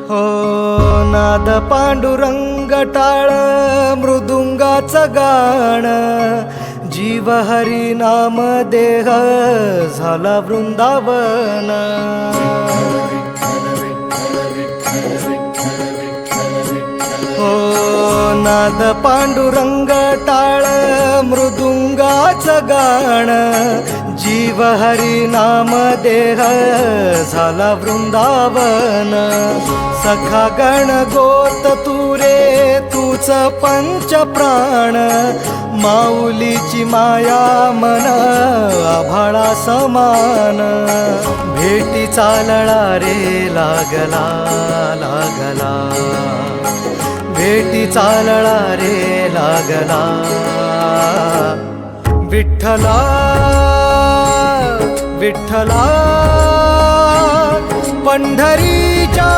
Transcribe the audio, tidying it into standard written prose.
हो नाद पांडुरंग टाळ मृदुंगाचं गाणं जीव हरी नाम देह झाला वृंदावन हो नाद पांडुरंग टाळ मृदुंगाचं गाणं जीव हरी नाम देह झाला वृंदावन सखा गण गोत तुरे तूच पंच प्राण माऊलीची माया मन आभाळा समान भेटी चालळा रे लागला लागला भेटी चालळा रे लागला विठ्ठला विठ्ठला पंढरीच्या